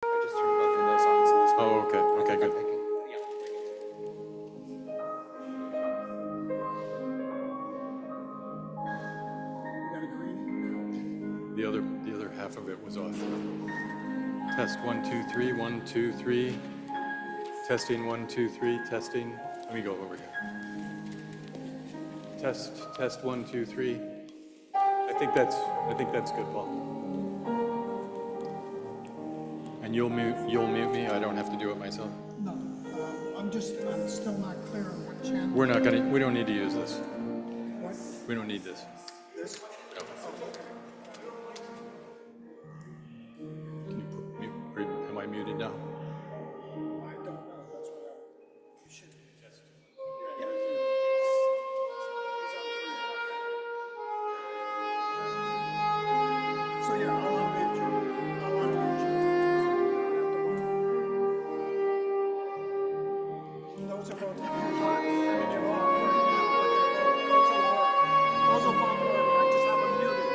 I just turned both of those on. So this Oh, okay. Okay, good. The other half of it was off. Test 1, 2, 3. 1, 2, 3. Testing 1, 2, 3. Testing. Let me go over here. Test 1, 2, 3. I think that's good, Paul. And you'll mute me. I don't have to do it myself. No, I'm still not clear on what channel. We don't need to use this. What? We don't need this. This? No. Can you put mute? Am I muted now? I don't know. That's what you should. So yeah, I'll unmute you. Those are both on it off right now. Those will both work. I just have them muted.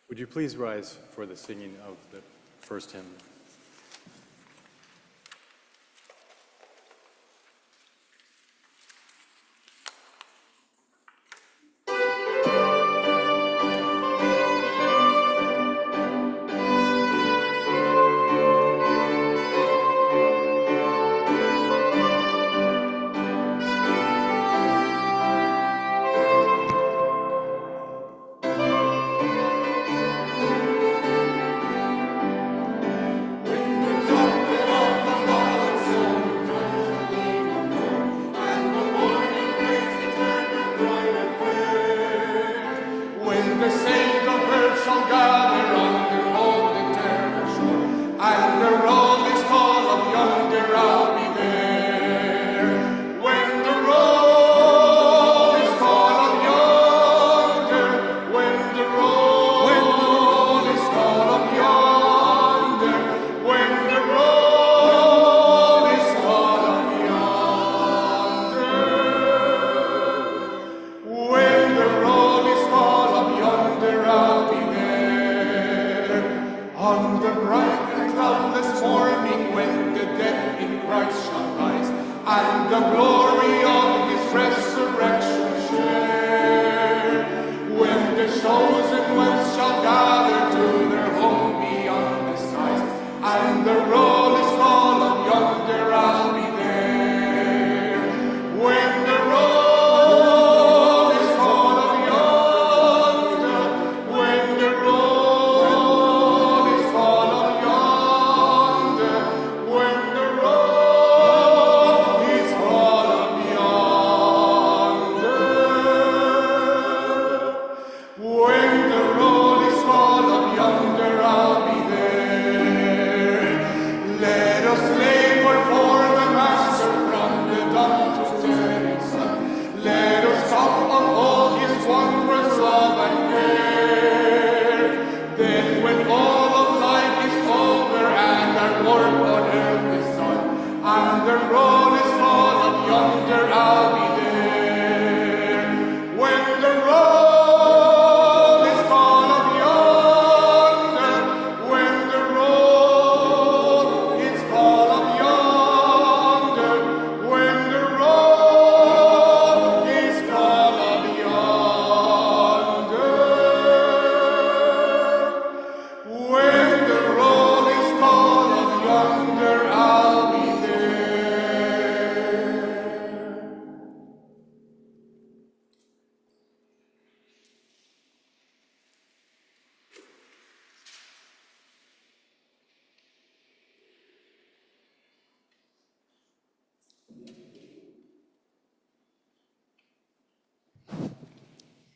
Would you please rise for the singing of the first hymn? And the roll is called up yonder, I'll be there.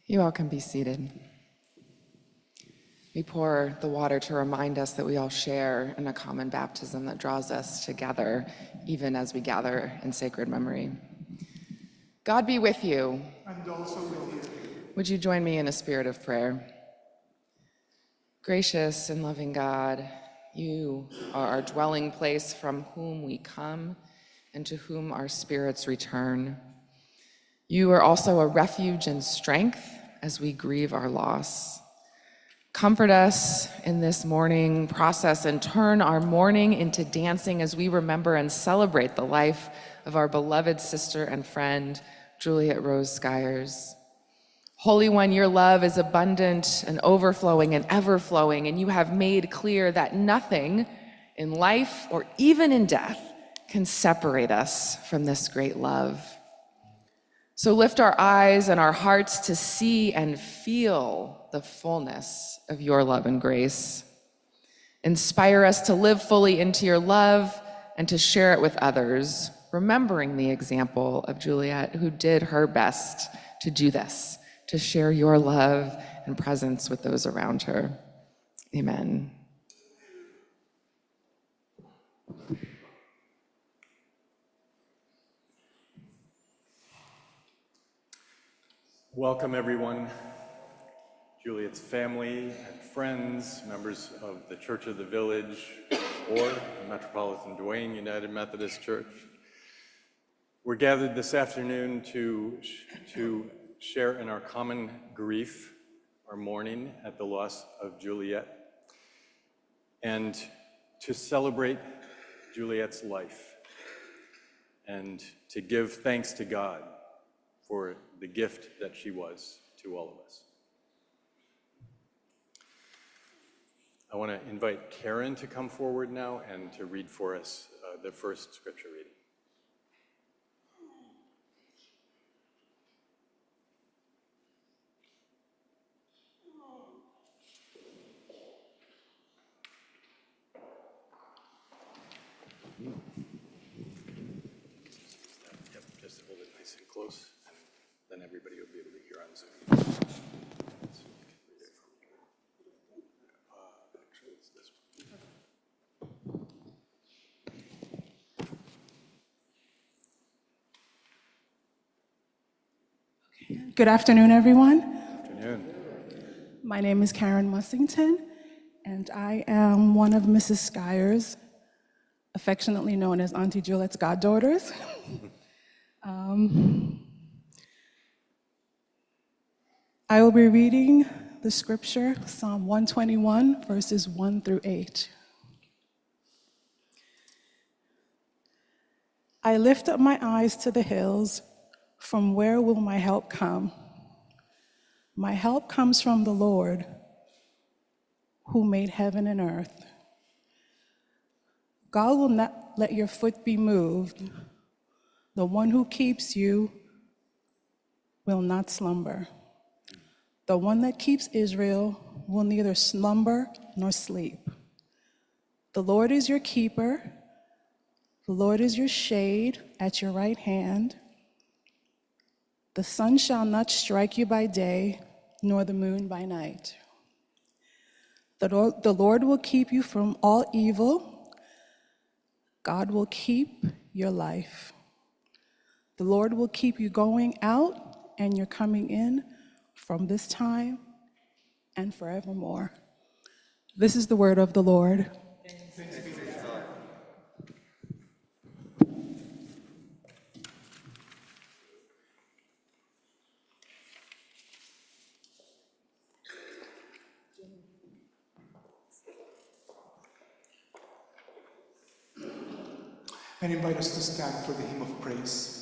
You all can be seated. We pour the water to remind us that we all share in a common baptism that draws us together, even as we gather in sacred memory. God be with you. And also with you. Would you join me in a spirit of prayer? Gracious and loving God, you are our dwelling place from whom we come and to whom our spirits return. You are also a refuge and strength as we grieve our loss. Comfort us in this mourning process and turn our mourning into dancing as we remember and celebrate the life of our beloved sister and friend, Juliet Rose Skyers. Holy One, your love is abundant and overflowing and ever-flowing, and you have made clear that nothing in life or even in death can separate us from this great love. So lift our eyes and our hearts to see and feel the fullness of your love and grace. Inspire us to live fully into your love and to share it with others, remembering the example of Juliet, who did her best to do this, to share your love and presence with those around her. Amen. Welcome, everyone. Juliet's family and friends, members of the Church of the Village or the Metropolitan Duane United Methodist Church. We're gathered this afternoon to share in our common grief, our mourning at the loss of Juliet, and to celebrate Juliet's life, and to give thanks to God for the gift that she was to all of us. I want to invite Karen to come forward now and to read for us the first scripture reading. Yep, just hold it nice and close, and then everybody will be able to hear on Zoom. Actually, it's this one. Good afternoon, everyone. Afternoon. My name is Karen Mussington, and I am one of Mrs. Skyers, affectionately known as Auntie Juliet's goddaughters. I will be reading the scripture, Psalm 121, verses 1 through 8. I lift up my eyes to the hills. From where will my help come? My help comes from the Lord, who made heaven and earth. God will not let your foot be moved. The one who keeps you will not slumber. The one that keeps Israel will neither slumber nor sleep. The Lord is your keeper. The Lord is your shade at your right hand. The sun shall not strike you by day, nor the moon by night. The Lord will keep you from all evil. God will keep your life. The Lord will keep you going out and you're coming in from this time and forevermore. This is the word of the Lord. And invite us to stand for the hymn of praise.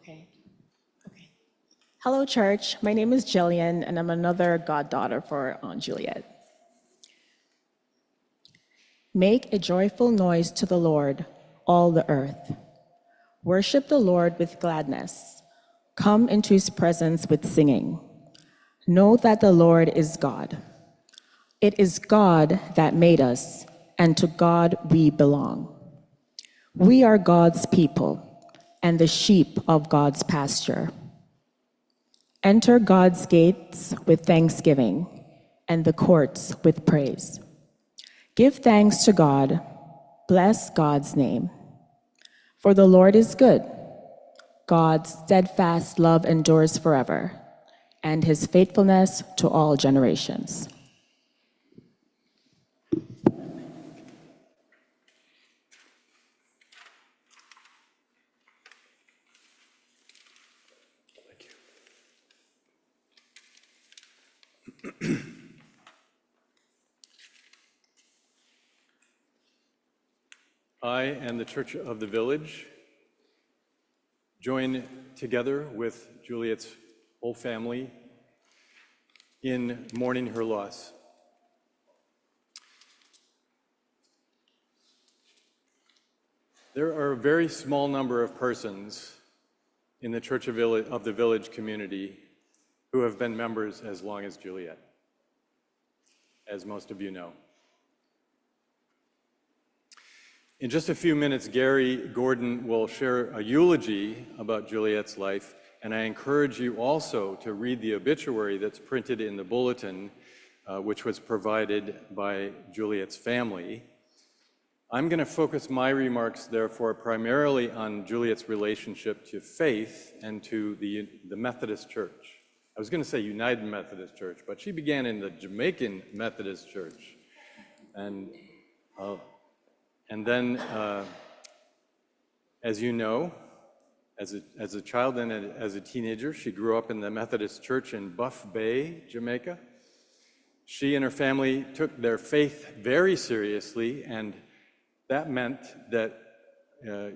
Okay. Okay. Hello, church. My name is Jillian, and I'm another goddaughter for Aunt Juliet. Make a joyful noise to the Lord, all the earth. Worship the Lord with gladness. Come into his presence with singing. Know that the Lord is God. It is God that made us, and to God we belong. We are God's people and the sheep of God's pasture. Enter God's gates with thanksgiving and the courts with praise. Give thanks to God. Bless God's name. For the Lord is good. God's steadfast love endures forever, and his faithfulness to all generations. I and the Church of the Village join together with Juliet's whole family in mourning her loss. There are a very small number of persons in the Church of the Village community who have been members as long as Juliet, as most of you know. In just a few minutes, Gary Gordon will share a eulogy about Juliet's life, and I encourage you also to read the obituary that's printed in the bulletin, which was provided by Juliet's family. I'm going to focus my remarks, therefore, primarily on Juliet's relationship to faith and to the Methodist Church. I was going to say United Methodist Church, but she began in the Jamaican Methodist Church. And then, as you know, as a child and as a teenager, she grew up in the Methodist Church in Buff Bay, Jamaica. She and her family took their faith very seriously, and that meant that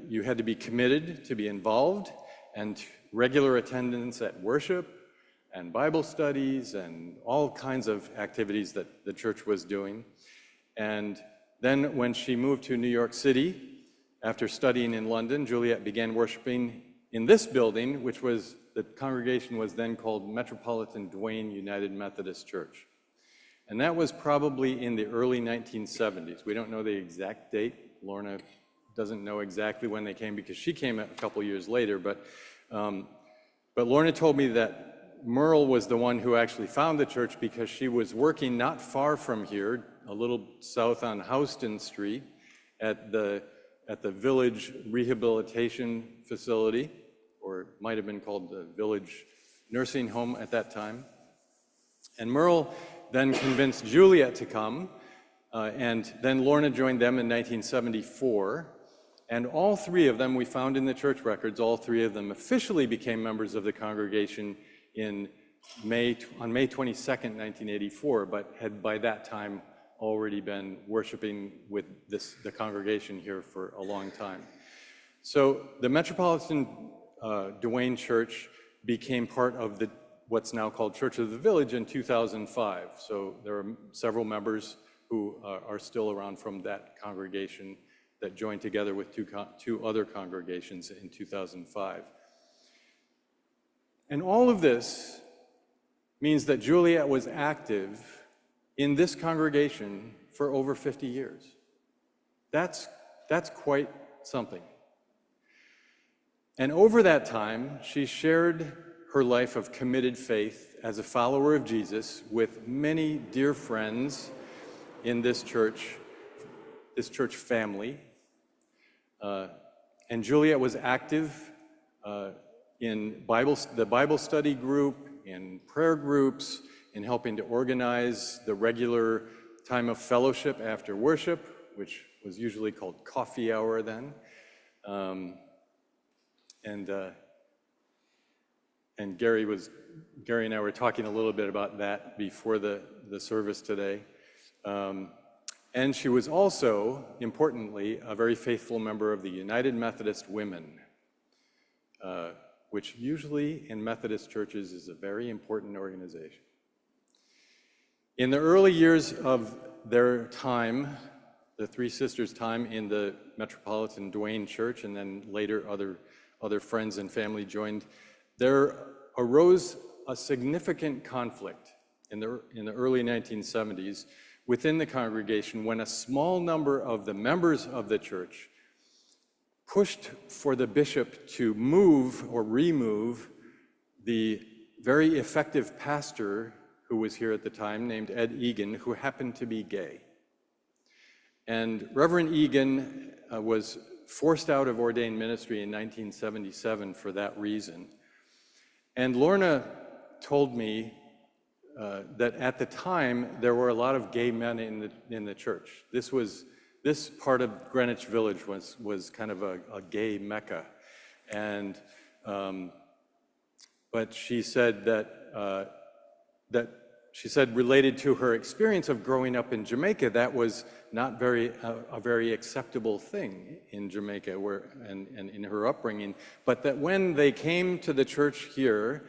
you had to be committed to be involved, and regular attendance at worship and Bible studies and all kinds of activities that the church was doing. And then when she moved to New York City, after studying in London, Juliet began worshiping in this building, which was, the congregation was then called Metropolitan Duane United Methodist Church. And that was probably in the early 1970s. We don't know the exact date. Lorna doesn't know exactly when they came because she came a couple years later, but Lorna told me that Merle was the one who actually found the church because she was working not far from here, a little south on Houston Street, at the Village Rehabilitation Facility, or it might have been called the Village Nursing Home at that time. And Merle then convinced Juliet to come, and then Lorna joined them in 1974. And all three of them, we found in the church records, all three of them officially became members of the congregation on May 22nd, 1984, but had by that time already been worshiping with the congregation here for a long time. So the Metropolitan Duane Church became part of what's now called Church of the Village in 2005. So there are several members who are still around from that congregation that joined together with two other congregations in 2005. And all of this means that Juliet was active in this congregation for over 50 years. That's quite something. And over that time, she shared her life of committed faith as a follower of Jesus with many dear friends in this church family. And Juliet was active in the Bible study group, in prayer groups, in helping to organize the regular time of fellowship after worship, which was usually called coffee hour then. And Gary and I were talking a little bit about that before the service today. And she was also, importantly, a very faithful member of the United Methodist Women. which usually in Methodist churches is a very important organization. In the early years of their time, the three sisters' time in the Metropolitan Duane Church, and then later other friends and family joined, there arose a significant conflict in the early 1970s within the congregation when a small number of the members of the church pushed for the bishop to move or remove the very effective pastor who was here at the time, named Ed Egan, who happened to be gay. And Reverend Egan was forced out of ordained ministry in 1977 for that reason. And Lorna told me that at the time there were a lot of gay men in the church. This part of Greenwich Village was kind of a gay mecca, and but she said that she said related to her experience of growing up in Jamaica, that was not a very acceptable thing in Jamaica and in her upbringing, but that when they came to the church here,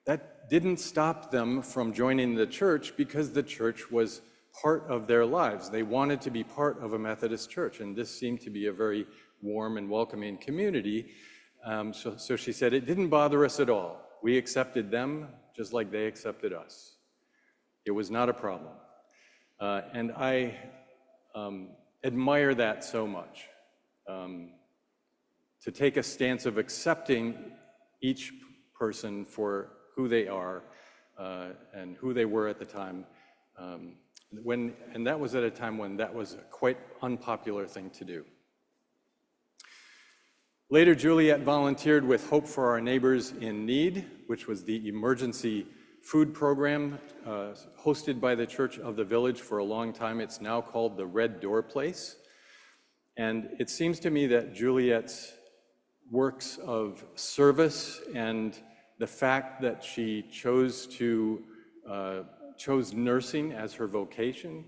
that didn't stop them from joining the church because the church was part of their lives. They wanted to be part of a Methodist church, and this seemed to be a very warm and welcoming community. So she said, it didn't bother us at all. We accepted them just like they accepted us. It was not a problem. And I admire that so much, to take a stance of accepting each person for who they are and who they were at the time. And that was at a time when that was a quite unpopular thing to do. Later, Juliet volunteered with Hope for Our Neighbors in Need, which was the emergency food program hosted by the Church of the Village for a long time. It's now called the Red Door Place. And it seems to me that Juliet's works of service and the fact that she chose nursing as her vocation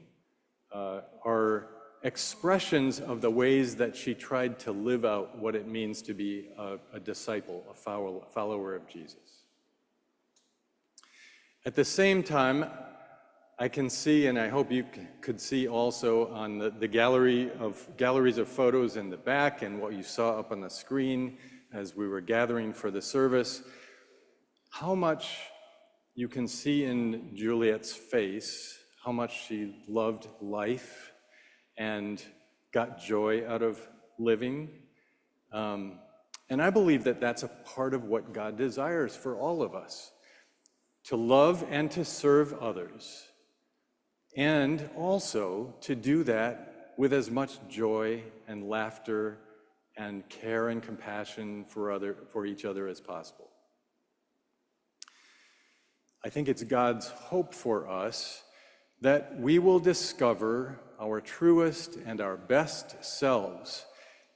are expressions of the ways that she tried to live out what it means to be a disciple, a follower of Jesus. At the same time, I can see, and I hope you could see also on the galleries of photos in the back and what you saw up on the screen as we were gathering for the service, how much you can see in Juliet's face, how much she loved life and got joy out of living. And I believe that that's a part of what God desires for all of us, to love and to serve others, and also to do that with as much joy and laughter and care and compassion for each other as possible. I think it's God's hope for us that we will discover our truest and our best selves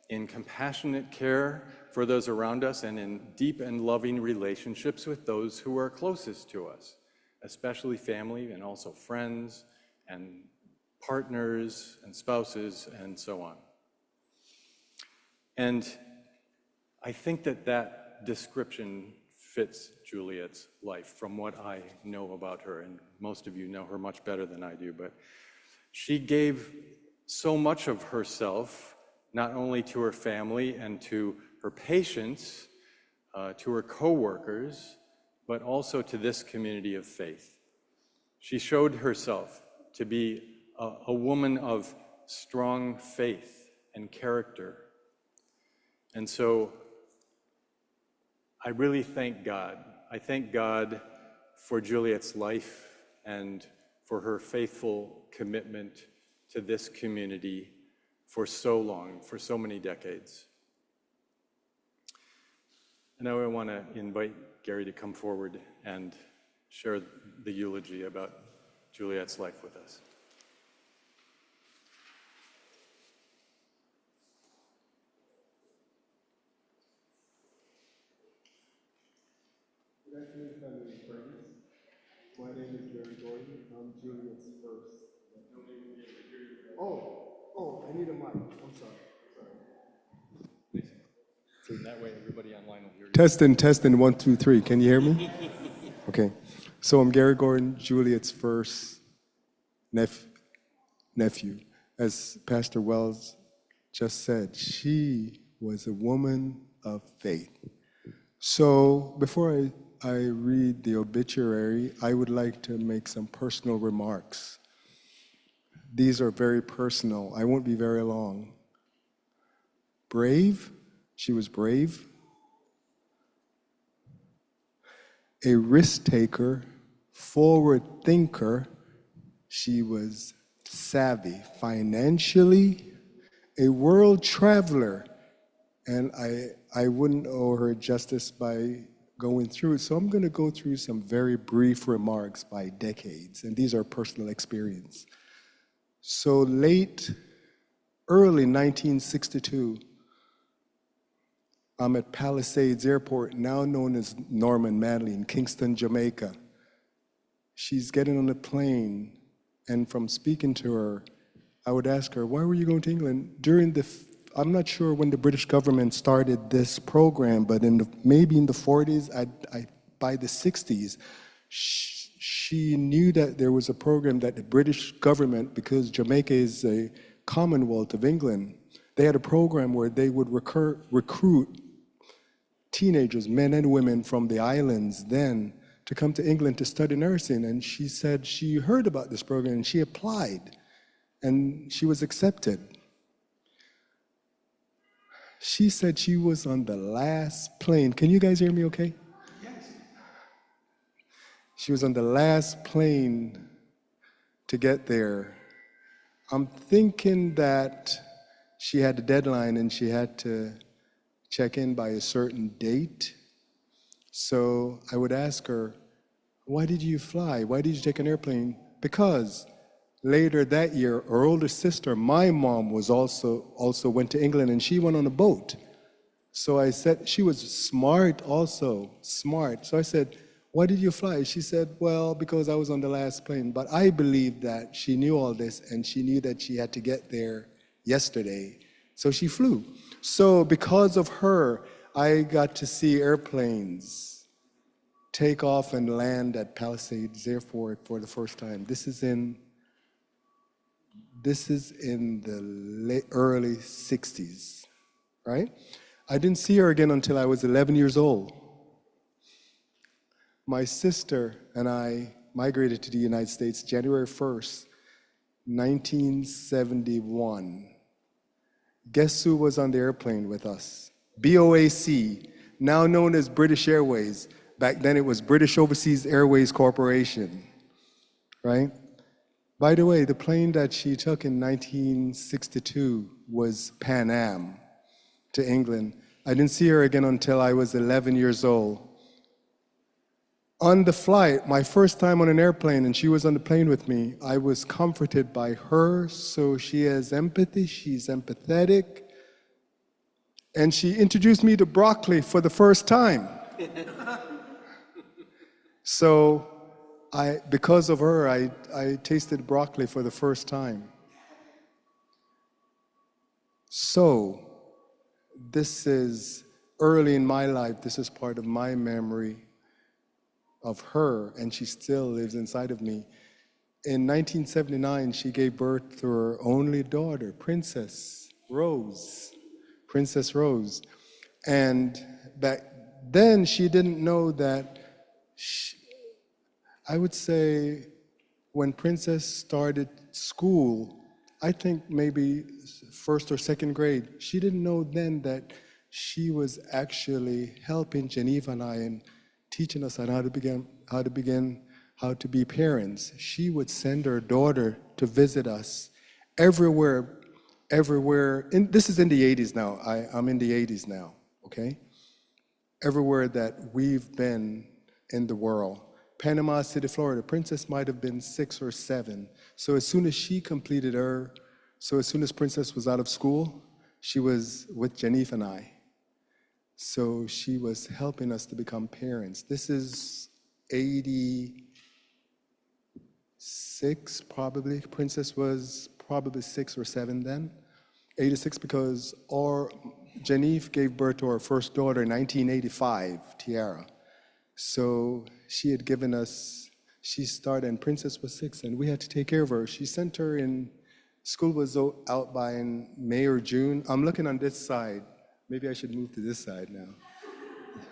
in compassionate care for those around us and in deep and loving relationships with those who are closest to us, especially family and also friends and partners and spouses and so on. And I think that description fits Juliet's life from what I know about her, and most of you know her much better than I do, but she gave so much of herself, not only to her family and to her patients, to her co-workers, but also to this community of faith. She showed herself to be a woman of strong faith and character. And so I really thank God. I thank God for Juliet's life and for her faithful commitment to this community for so long, for so many decades. And now I want to invite Gary to come forward and share the eulogy about Juliet's life with us. Good afternoon, family and friends. My name is Jerry Gordon. I'm Juliet's first. Oh, I need a mic. I'm sorry. So in that way, everybody online will hear you. Testing, 1, 2, 3. Can you hear me? Okay. So I'm Gary Gordon, Juliet's first nephew. As Pastor Wells just said, she was a woman of faith. So before I read the obituary, I would like to make some personal remarks. These are very personal. I won't be very long. Brave, she was brave. A risk taker, forward thinker. She was savvy financially, a world traveler. And I wouldn't owe her justice by going through it. So I'm going to go through some very brief remarks by decades. And these are personal experience. So early 1962, I'm at Palisades Airport, now known as Norman Manley in Kingston, Jamaica. She's getting on a plane, and from speaking to her, I would ask her, why were you going to England? I'm not sure when the British government started this program, but maybe in the 40s, by the 60s, she knew that there was a program that the British government, because Jamaica is a Commonwealth of England, they had a program where they would recruit teenagers, men and women from the islands then, to come to England to study nursing. And she said she heard about this program and she applied and she was accepted. She said she was on the last plane. Can you guys hear me okay? Yes. She was on the last plane to get there. I'm thinking that she had a deadline and she had to check in by a certain date. So I would ask her, why did you fly? Why did you take an airplane? Because later that year, her older sister, my mom, was also went to England and she went on a boat. So I said, she was smart also, smart. So I said, why did you fly? She said, well, because I was on the last plane. But I believe that she knew all this and she knew that she had to get there yesterday. So she flew. So because of her, I got to see airplanes take off and land at Palisades Airport for the first time. This is in the early 60s, right? I didn't see her again until I was 11 years old. My sister and I migrated to the United States January 1st, 1971. Guess who was on the airplane with us? BOAC, now known as British Airways. Back then it was British Overseas Airways Corporation, right? By the way, the plane that she took in 1962 was Pan Am to England. I didn't see her again until I was 11 years old. On the flight, my first time on an airplane, and she was on the plane with me, I was comforted by her, so she has empathy, she's empathetic, and she introduced me to broccoli for the first time. So, because of her, I tasted broccoli for the first time. So, this is early in my life, this is part of my memory of her, and she still lives inside of me. In 1979, she gave birth to her only daughter, Princess Rose. Princess Rose. And back then, she didn't know that, I would say, when Princess started school, I think maybe first or second grade, she didn't know then that she was actually helping Geneva and I in teaching us on how to be parents. She would send her daughter to visit us everywhere. This is in the 80s now. I'm in the 80s now, okay? Everywhere that we've been in the world. Panama City, Florida, Princess might have been 6 or 7. So as soon as Princess was out of school, she was with Geneva and I. So she was helping us to become parents. This is 86, probably. Princess was probably 6 or 7 then. 86 because Geneve gave birth to our first daughter in 1985, Tiara. So she had given us, she started, and Princess was 6, and we had to take care of her. She sent her in, school was out by in May or June. I'm looking on this side. Maybe I should move to this side now,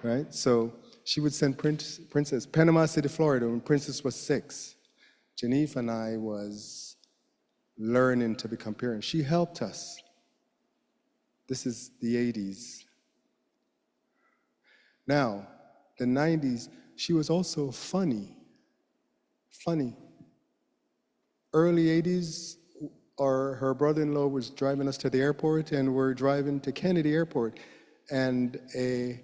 right? So she would send Princess, Panama City, Florida, when Princess was 6. Geneve and I was learning to become parents. She helped us. This is the 80s. Now, the 90s, she was also funny. Early 80s, her brother-in-law was driving us to the airport, and we're driving to Kennedy Airport, and a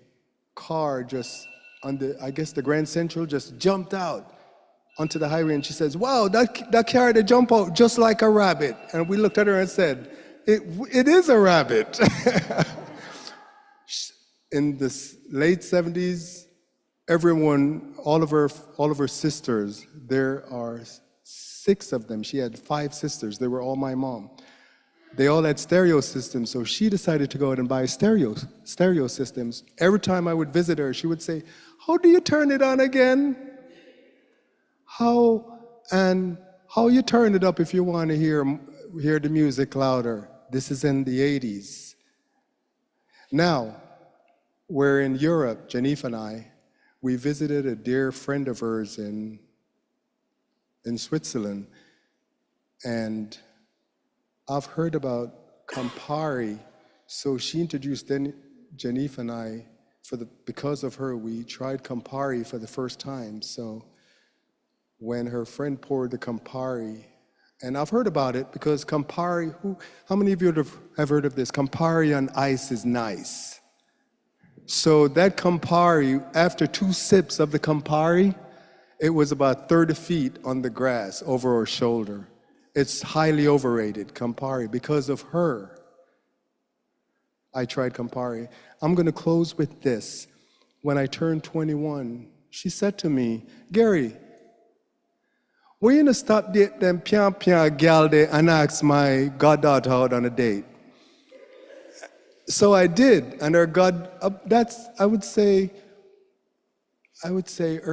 car just on the, I guess the Grand Central, just jumped out onto the highway, and she says, "Wow, that car they jump out just like a rabbit." And we looked at her and said, it is a rabbit. In the late 70s, everyone, all of her sisters, there are 6 of them. She had 5 sisters. They were all my mom. They all had stereo systems, so she decided to go out and buy stereo systems. Every time I would visit her, she would say, "How do you turn it on again? How you turn it up if you want to hear the music louder?" This is in the 80s. Now, we're in Europe, Geneve and I. We visited a dear friend of hers in Switzerland, and I've heard about Campari, so she introduced Geneve and I, because of her, we tried Campari for the first time. So when her friend poured the Campari, and I've heard about it because Campari, how many of you have heard of this? Campari on ice is nice. So that Campari, after 2 sips of the Campari, it was about 30 feet on the grass over her shoulder. It's highly overrated, Campari. Because of her, I tried Campari. I'm going to close with this. When I turned 21, she said to me, "Gary, when you gonna stop date them pian gal there and ask my goddaughter out on a date?" So I did, and that's I would say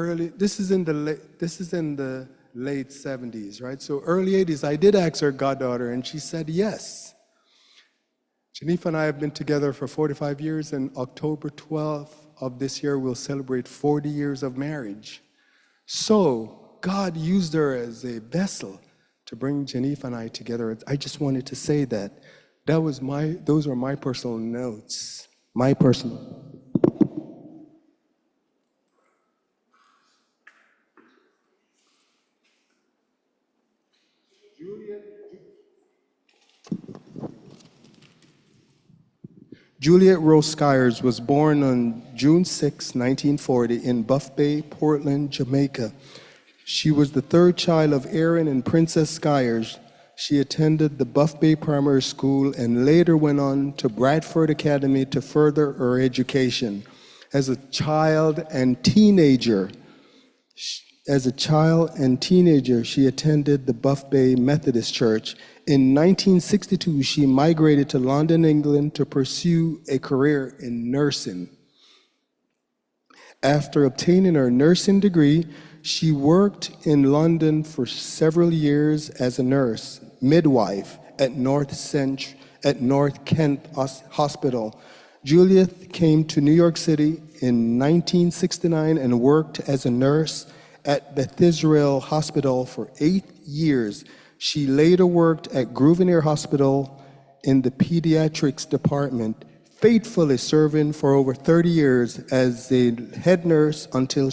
early. This is in the late 70s, right? So early 80s, I did ask her goddaughter, and she said yes. Geneve and I have been together for 45 years, and October 12th of this year, we'll celebrate 40 years of marriage. So God used her as a vessel to bring Geneve and I together. I just wanted to say that. Those were my personal notes. My personal. Juliet Rose Skyers was born on June 6, 1940 in Buff Bay, Portland, Jamaica. She was the 3rd child of Aaron and Princess Skyers. She attended the Buff Bay Primary School and later went on to Bradford Academy to further her education. As a child and teenager, she attended the Buff Bay Methodist Church. In 1962, she migrated to London, England to pursue a career in nursing. After obtaining her nursing degree, she worked in London for several years as a nurse, midwife at North Kent Hospital. Juliet came to New York City in 1969 and worked as a nurse at Beth Israel Hospital for 8 years. She later worked at Grosvenor Hospital in the pediatrics department, faithfully serving for over 30 years as a head nurse until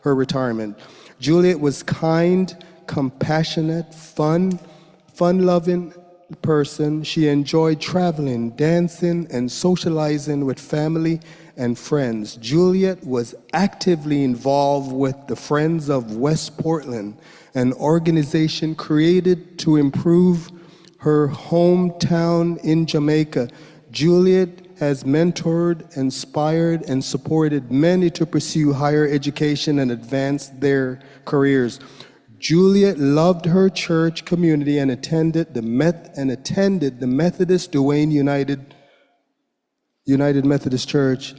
her retirement. Juliet was kind, compassionate, fun-loving person. She enjoyed traveling, dancing, and socializing with family and friends. Juliet was actively involved with the Friends of West Portland, an organization created to improve her hometown in Jamaica. Juliet has mentored, inspired, and supported many to pursue higher education and advance their careers. Juliet loved her church community and attended the Methodist Duane United Methodist Church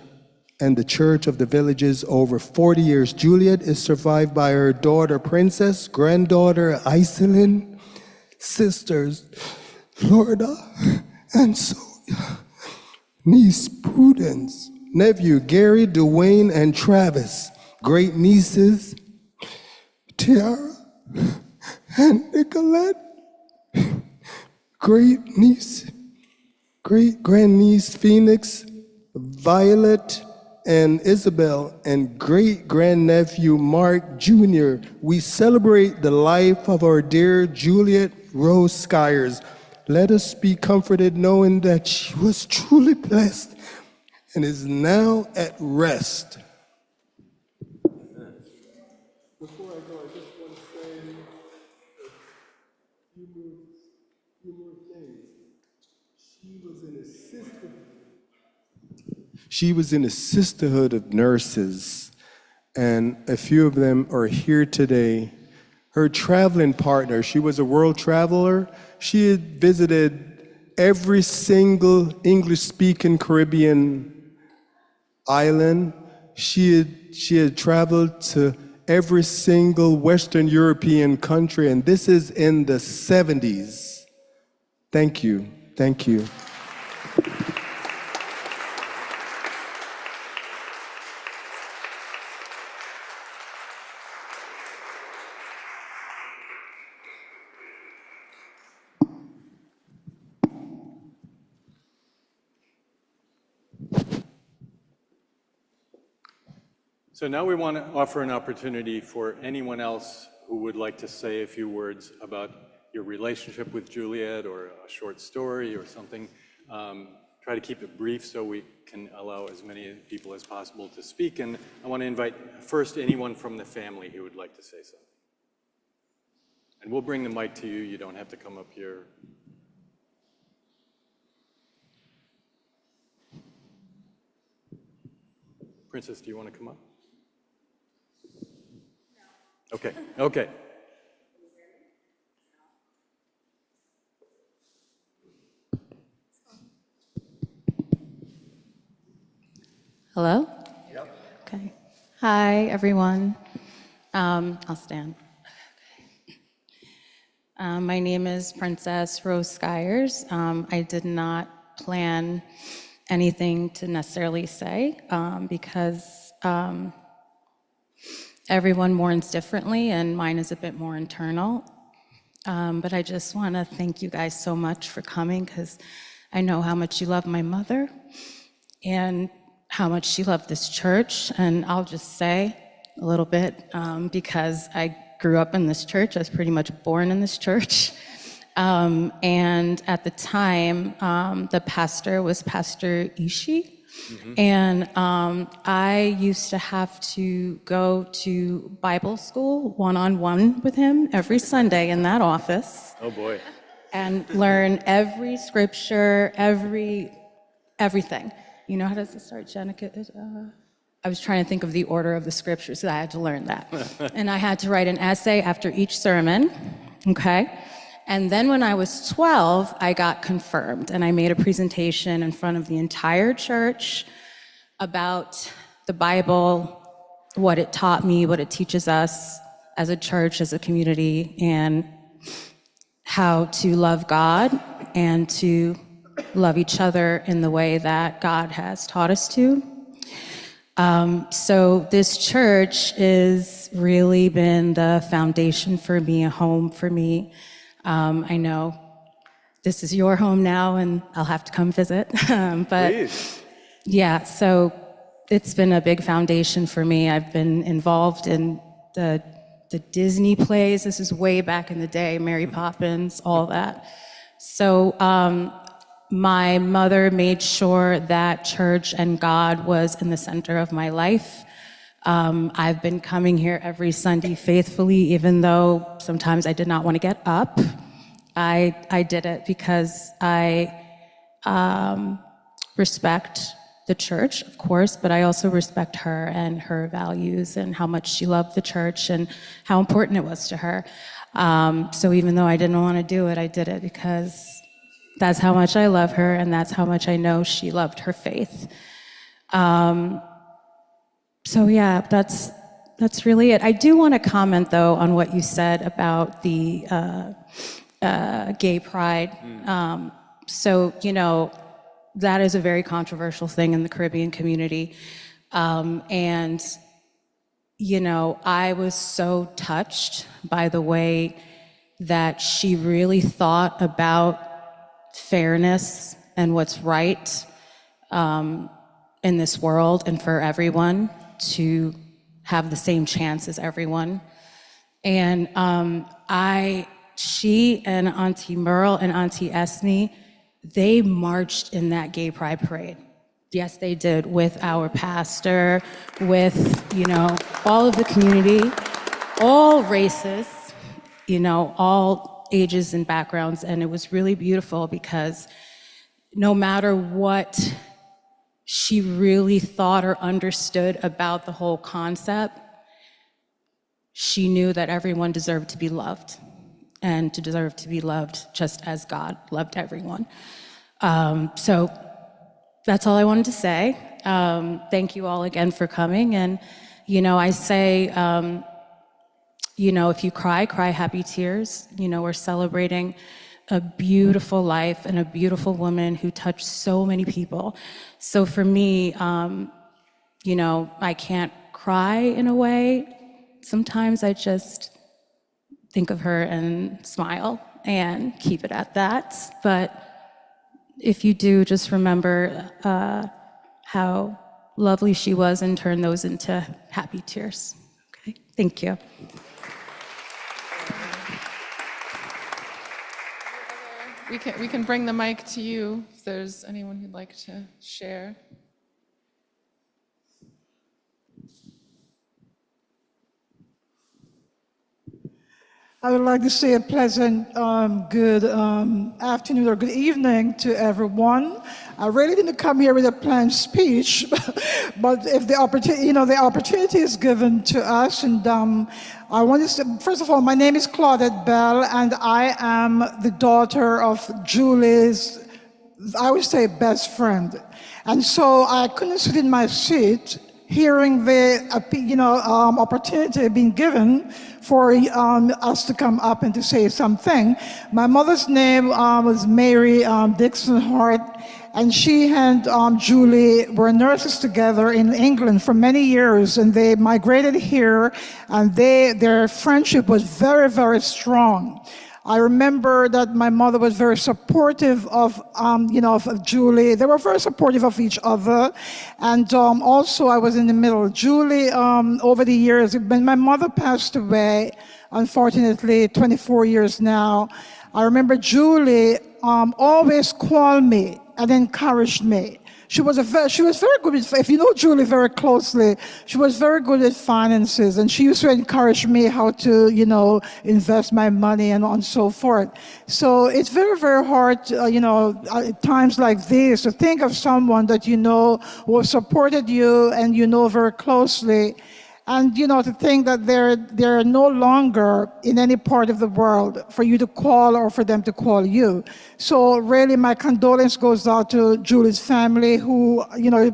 and the Church of the Villages over 40 years. Juliet is survived by her daughter Princess, granddaughter Iselin, sisters Florida and Sonia, niece Prudence, nephew Gary, Dwayne, and Travis, great nieces Tiara and Nicolette, great niece, great grandniece Phoenix, Violet, and Isabel, and great grandnephew Mark Jr. We celebrate the life of our dear Juliet Rose Skyers. Let us be comforted knowing that she was truly blessed and is now at rest. Before I go, I just want to say a few more things. She was in a sisterhood of nurses, and a few of them are here today. Her traveling partner, she was a world traveler. She had visited every single English-speaking Caribbean island. She had traveled to every single Western European country, and this is in the 70s. Thank you. Thank you. So now we want to offer an opportunity for anyone else who would like to say a few words about your relationship with Juliet, or a short story or something. Try to keep it brief so we can allow as many people as possible to speak. And I want to invite first anyone from the family who would like to say something. And we'll bring the mic to you. You don't have to come up here. Princess, do you want to come up? Okay, okay. Hello? Yep. Okay. Hi, everyone. I'll stand. My name is Princess Rose Skyers. I did not plan anything to necessarily say because everyone mourns differently, and mine is a bit more internal. But I just want to thank you guys so much for coming, because I know how much you love my mother and how much she loved this church. And I'll just say a little bit, because I grew up in this church. I was pretty much born in this church. And at the time, the pastor was Pastor Ishii. Mm-hmm. And I used to have to go to Bible school one-on-one with him every Sunday in that office. Oh boy. And learn every scripture, everything. You know, how does it start, Jenica? I was trying to think of the order of the scriptures, so I had to learn that. And I had to write an essay after each sermon, okay? And then when I was 12, I got confirmed, and I made a presentation in front of the entire church about the Bible, what it taught me, what it teaches us as a church, as a community, and how to love God and to love each other in the way that God has taught us to. So this church has really been the foundation for me, a home for me. I know this is your home now, and I'll have to come visit. But Please. Yeah, so it's been a big foundation for me. I've been involved in the Disney plays. This is way back in the day, Mary Poppins, all that. So my mother made sure that church and God was in the center of my life. I've been coming here every Sunday faithfully, even though sometimes I did not want to get up. I did it because I respect the church, of course, but I also respect her and her values and how much she loved the church and how important it was to her. So even though I didn't want to do it, I did it because that's how much I love her and that's how much I know she loved her faith. So yeah, that's really it. I do want to comment though on what you said about the gay pride. So, you know, that is a very controversial thing in the Caribbean community. And, you know, I was so touched by the way that she really thought about fairness and what's right in this world and for everyone to have the same chance as everyone. And she and Auntie Merle and Auntie Esme, they marched in that gay pride parade. Yes, they did, with our pastor, with, you know, all of the community, all races, you know, all ages and backgrounds. And it was really beautiful because no matter what she really thought or understood about the whole concept, she knew that everyone deserved to be loved and to deserve to be loved just as God loved everyone. So that's all I wanted to say. Thank you all again for coming. And, you know, I say, you know, if you cry, cry happy tears. You know, we're celebrating a beautiful life and a beautiful woman who touched so many people. So for me, you know, I can't cry in a way. Sometimes I just think of her and smile and keep it at that. But if you do, just remember how lovely she was and turn those into happy tears. Okay, thank you. We can bring the mic to you if there's anyone who'd like to share. I would like to say a pleasant, good afternoon or good evening to everyone. I really didn't come here with a planned speech, but if the opportunity, the opportunity is given to us, and I want to say, first of all, my name is Claudette Bell, and I am the daughter of Julie's, I would say, best friend. And so I couldn't sit in my seat hearing the opportunity being given for us to come up and to say something. My mother's name was Mary Dixon Hart, and she and Julie were nurses together in England for many years, and they migrated here, and their friendship was very, very strong. I remember that my mother was very supportive of Julie. They were very supportive of each other. And also I was in the middle. Julie, over the years, when my mother passed away, unfortunately, 24 years now, I remember Julie always called me and encouraged me. She was very good with, if you know Julie very closely, she was very good at finances, and she used to encourage me how to, invest my money and so forth. So it's very, very hard, at times like this, to think of someone that who has supported you and very closely, and to think that they're no longer in any part of the world for you to call or for them to call you. So really my condolence goes out to Julie's family, who,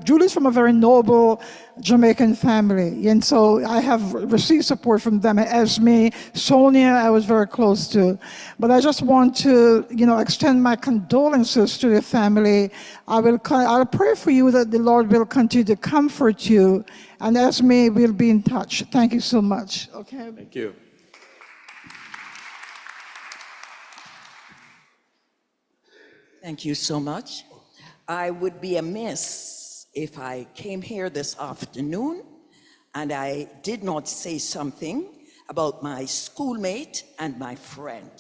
Julie's from a very noble Jamaican family. And so I have received support from them. Esme, Sonia, I was very close to. But I just want to, extend my condolences to the family. I'll pray for you that the Lord will continue to comfort you. And Esme will be in touch. Thank you so much. Okay. Thank you. Thank you so much. I would be amiss if I came here this afternoon and I did not say something about my schoolmate and my friend.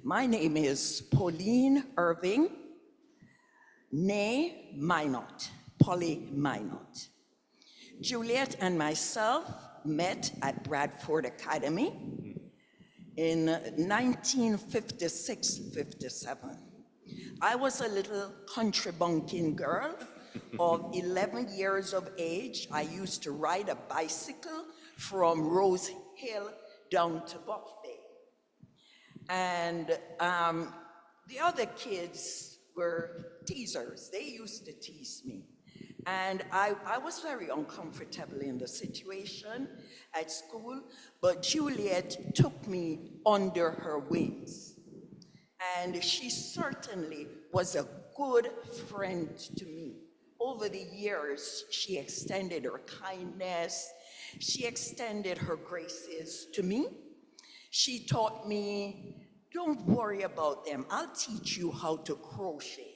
My name is Pauline Irving, née Minot, Polly Minot. Juliet and myself met at Bradford Academy in 1956-57. I was a little country bumpkin girl of 11 years of age, I used to ride a bicycle from Rose Hill down to Buff Bay. And the other kids were teasers. They used to tease me. And I was very uncomfortable in the situation at school, but Juliet took me under her wings. And she certainly was a good friend to me. Over the years, she extended her kindness, she extended her graces to me. She taught me, don't worry about them, I'll teach you how to crochet.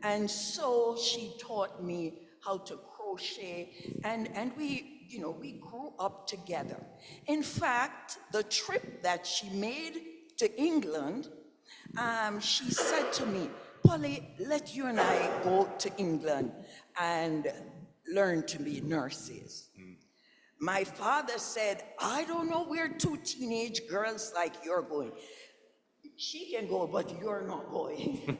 And so she taught me how to crochet, and we, we grew up together. In fact, the trip that she made to England, she said to me, Polly, let you and I go to England and learn to be nurses. My father said, I don't know where two teenage girls like you're going. She can go, but you're not going.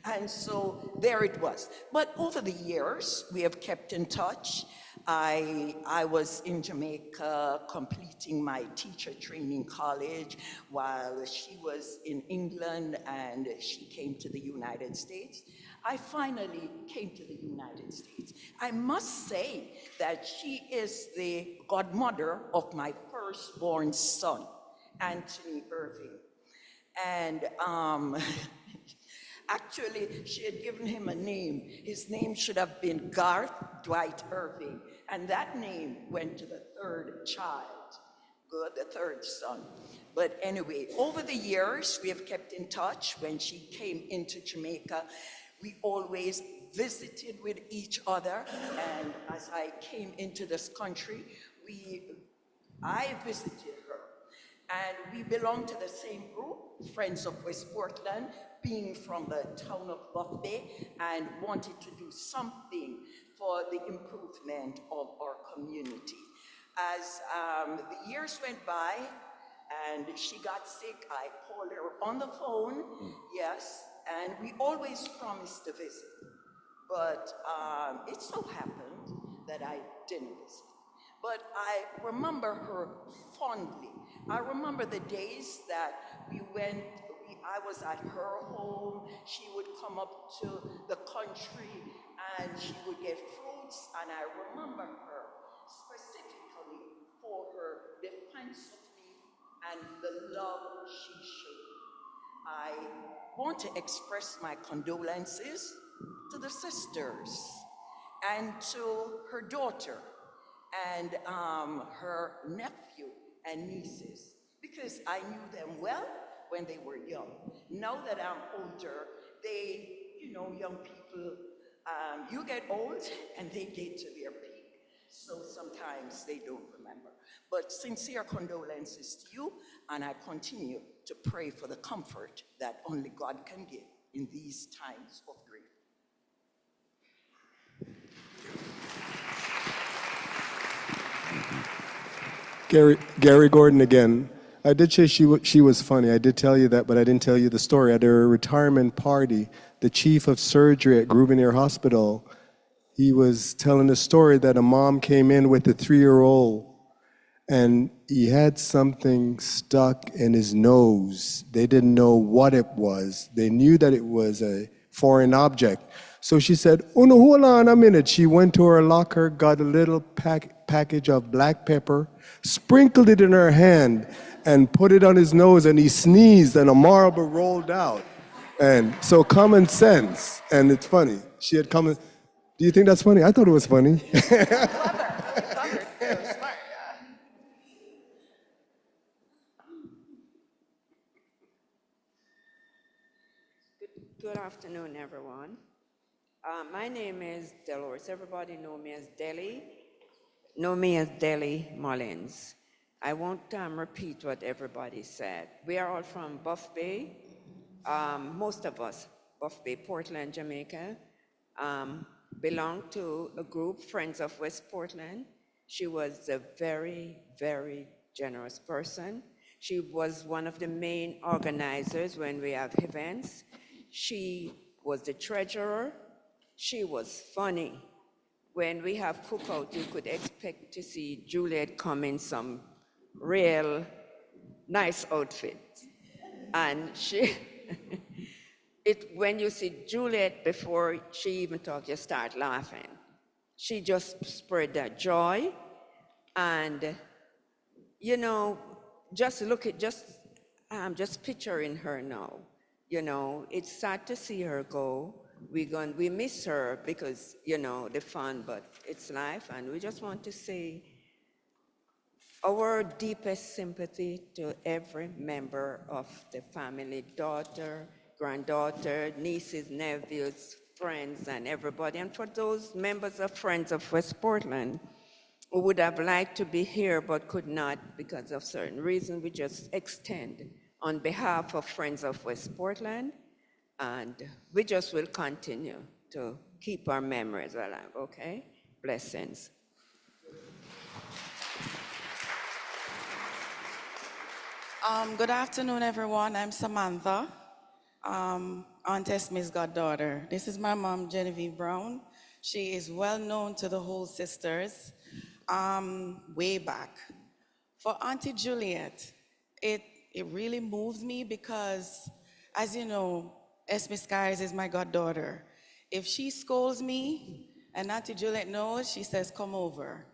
And so there it was. But over the years, we have kept in touch. I was in Jamaica completing my teacher training college while she was in England and she came to the United States. I finally came to the United States. I must say that she is the godmother of my firstborn son, Anthony Irving. And actually, she had given him a name. His name should have been Garth Dwight Irving, and that name went to the third child, good, the third son. But anyway, over the years, we have kept in touch. When she came into Jamaica, we always visited with each other, and as I came into this country, I visited her. And we belong to the same group, Friends of West Portland, being from the town of Buff Bay, and wanted to do something for the improvement of our community. As the years went by and she got sick, I called her on the phone, yes, and we always promised to visit. But it so happened that I didn't visit. But I remember her fondly. I remember the days that I was at her home, she would come up to the country and she would get fruits, and I remember her specifically for her defense of me and the love she showed. I want to express my condolences to the sisters and to her daughter and her nephew and nieces, because I knew them well when they were young. Now that I'm older, young people, you get old and they get to their peak. So sometimes they don't remember. But sincere condolences to you, and I continue to pray for the comfort that only God can give in these times of grief. Gary Gordon again. I did say she was funny. I did tell you that, but I didn't tell you the story. At her retirement party, the chief of surgery at Grosvenor Hospital, he was telling a story that a mom came in with a 3-year-old and he had something stuck in his nose. They didn't know what it was. They knew that it was a foreign object. So she said, oh no, hold on a minute. She went to her locker, got a little package of black pepper, sprinkled it in her hand, and put it on his nose, and he sneezed, and a marble rolled out. And so common sense, and it's funny. She had common. Do you think that's funny? I thought it was funny. Clever, smart, yeah. Good afternoon, everyone. My name is Dolores. Everybody know me as Deli Mullins. I won't repeat what everybody said. We are all from Buff Bay. Most of us, Buff Bay, Portland, Jamaica, belong to a group, Friends of West Portland. She was a very, very generous person. She was one of the main organizers when we have events. She was the treasurer. she was funny. When we have cookout, you could expect to see Juliet come in some real nice outfit. And she, when you see Juliet before she even talks, you start laughing. She just spread that joy. And, you know, I'm just picturing her now. You know, it's sad to see her go. We miss her because, you know, the fun, but it's life. And we just want to say our deepest sympathy to every member of the family, daughter, granddaughter, nieces, nephews, friends, and everybody. And for those members of Friends of West Portland who would have liked to be here but could not because of certain reasons, we just extend on behalf of Friends of West Portland, and we just will continue to keep our memories alive, okay? Blessings. Good afternoon, everyone. I'm Samantha, Aunt Esme's goddaughter. This is my mom, Genevieve Brown. She is well known to the whole sisters way back. For Auntie Juliet, it really moves me because, as you know, Esme Skies is my goddaughter. If she scolds me, and Auntie Juliet knows, she says, come over.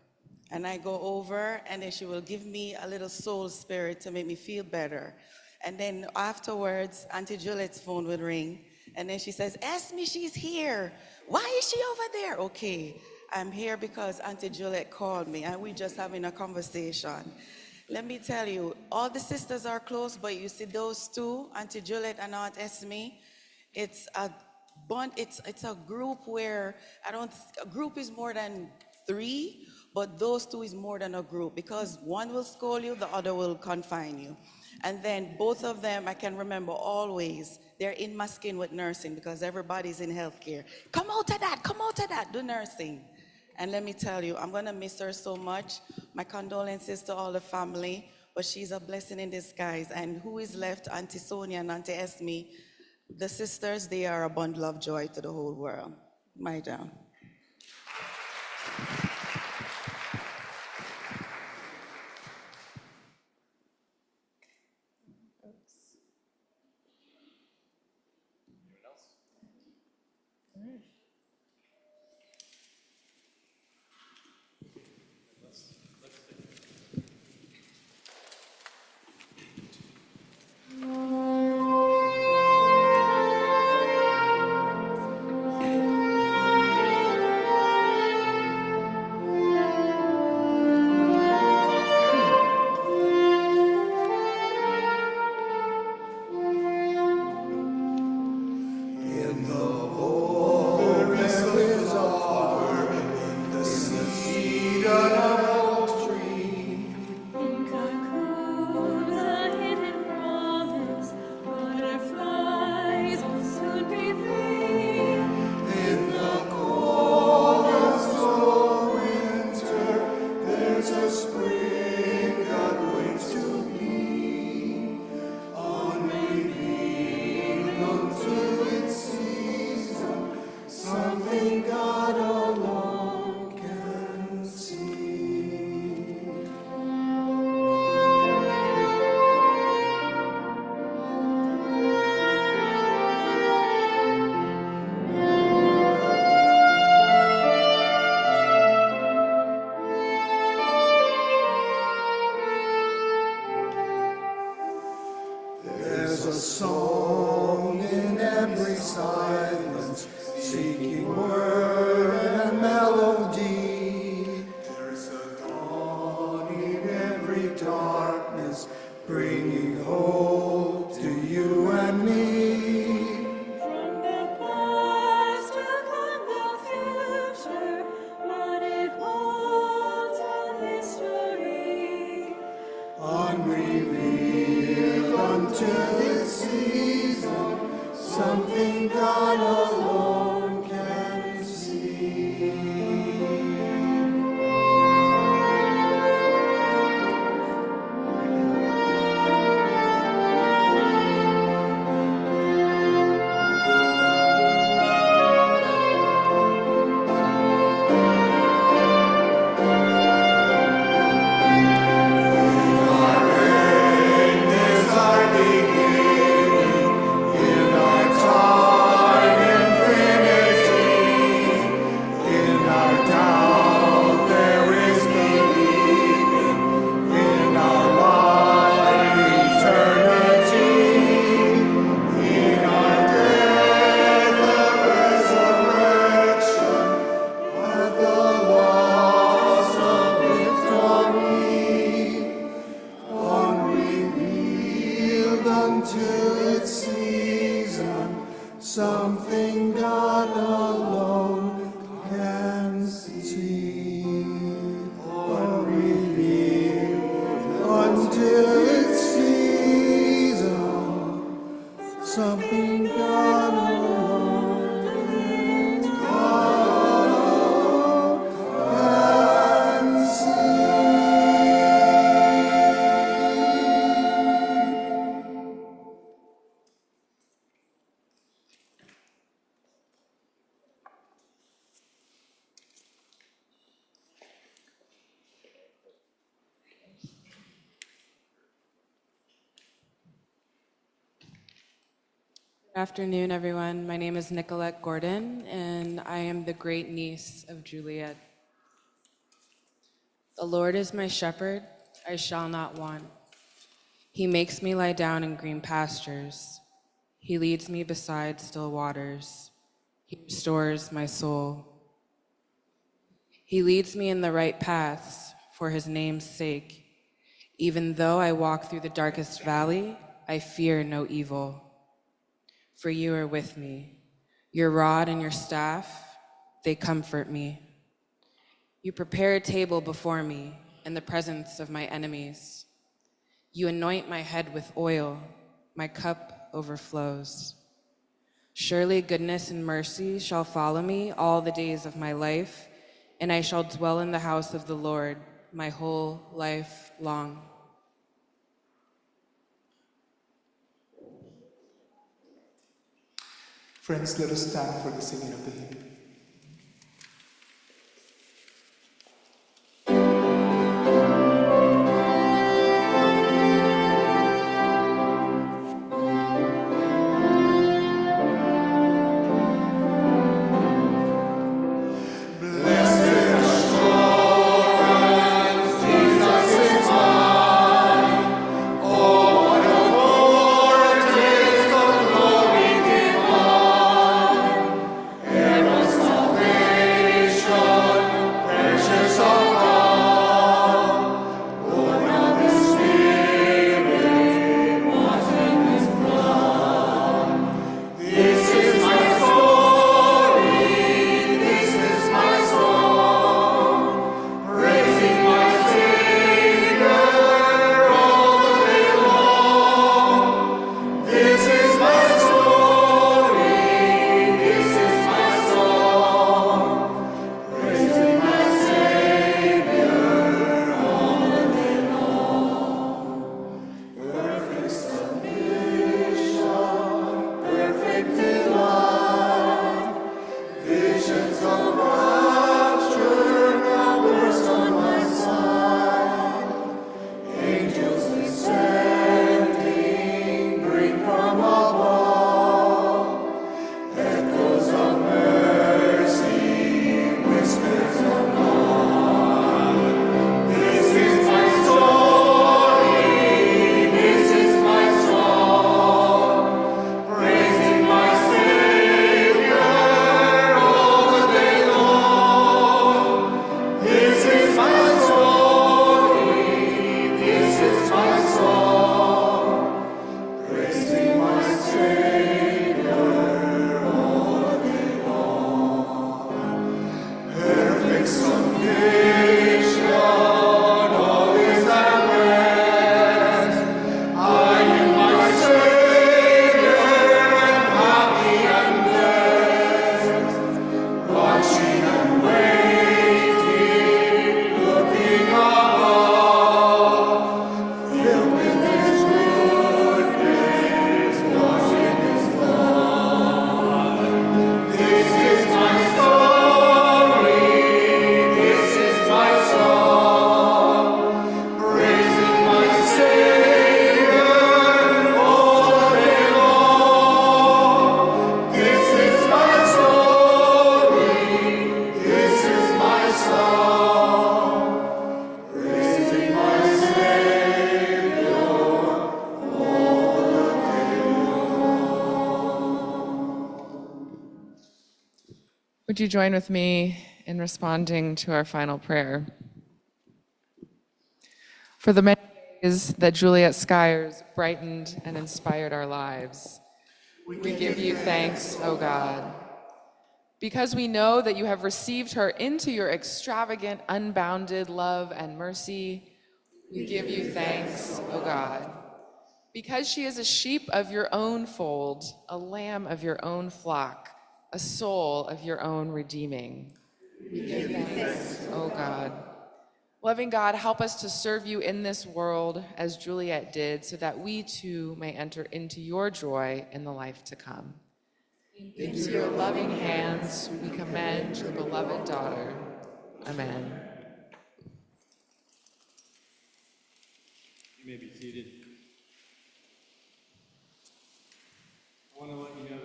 And I go over, and then she will give me a little soul spirit to make me feel better. And then afterwards, Auntie Juliet's phone would ring, and then she says, Esme, she's here. Why is she over there? Okay, I'm here because Auntie Juliet called me, and we're just having a conversation. Let me tell you, all the sisters are close, but you see those two, Auntie Juliet and Aunt Esme, it's a bond, it's a group where a group is more than 3, but those 2 is more than a group because one will scold you, the other will confine you. And then both of them, I can remember always, they're in my skin with nursing because everybody's in healthcare. Come out of that, do nursing. And let me tell you, I'm gonna miss her so much. My condolences to all the family, but she's a blessing in disguise. And who is left? Auntie Sonia and Auntie Esme. The sisters, they are a bundle of joy to the whole world. My down. Good afternoon, everyone. My name is Nicolette Gordon, and I am the great niece of Juliet. The Lord is my shepherd, I shall not want. He makes me lie down in green pastures. He leads me beside still waters. He restores my soul. He leads me in the right paths for his name's sake. Even though I walk through the darkest valley, I fear no evil. For you are with me. Your rod and your staff, they comfort me. You prepare a table before me in the presence of my enemies. You anoint my head with oil, my cup overflows. Surely goodness and mercy shall follow me all the days of my life, and I shall dwell in the house of the Lord my whole life long. Friends, let us stand for the singing of the hymn. Would you join with me in responding to our final prayer? For the many ways that Juliet Skyers brightened and inspired our lives, we give you thanks, O God. Because we know that you have received her into your extravagant, unbounded love and mercy, we give you thanks, O God. Because she is a sheep of your own fold, a lamb of your own flock, a soul of your own redeeming. We give you thanks, O God. Loving God, help us to serve you in this world as Juliet did, so that we too may enter into your joy in the life to come. Into your loving hands we commend your beloved daughter. Amen. You may be seated. I want to let you know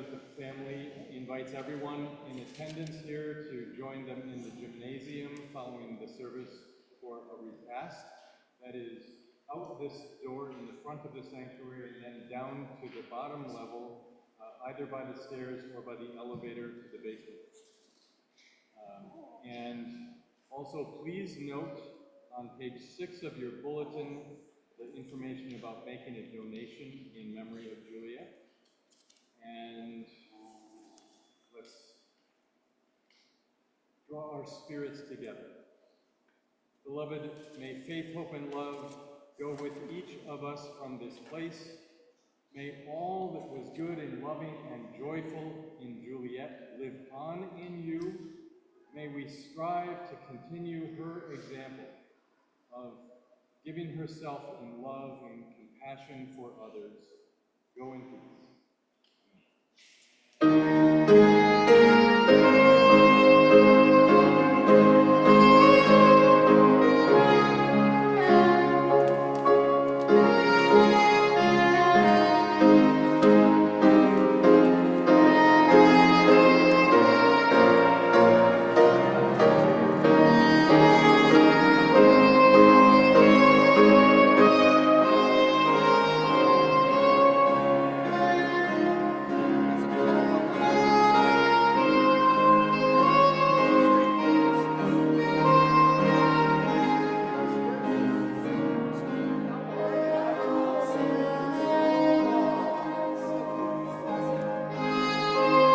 invites everyone in attendance here to join them in the gymnasium following the service for a repast. That is out this door in the front of the sanctuary and then down to the bottom level, either by the stairs or by the elevator to the basement. And also please note on page 6 of your bulletin the information about making a donation in memory of Juliet. And let's draw our spirits together. Beloved, may faith, hope, and love go with each of us from this place. May all that was good and loving and joyful in Juliet live on in you. May we strive to continue her example of giving herself in love and compassion for others. Go in peace.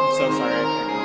I'm so sorry I can't.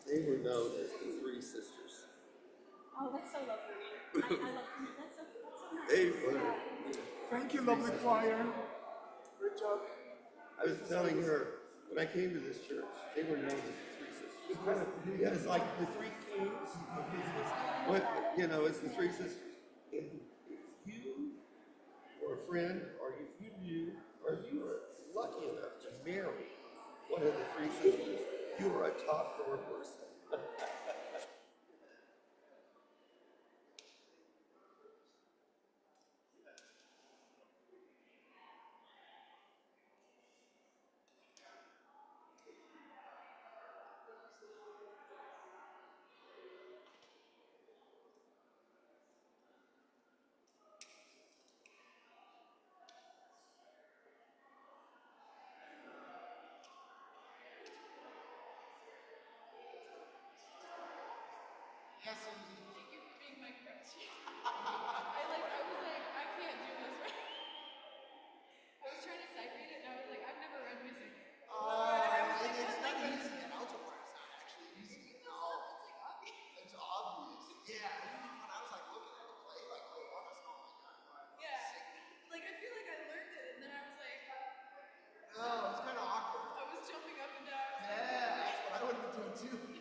They were known as the Three Sisters. Oh, that's so lovely. I love them. That's so nice. They were. Thank you, lovely choir. Good job. I was telling her, when I came to this church, they were known as the Three Sisters. Yeah, it's like the Three Kings. What, you know, it's the Three Sisters. If you were a friend, or if you knew, or if you were lucky enough to marry one of the Three Sisters, you were a top drawer person. Juliet.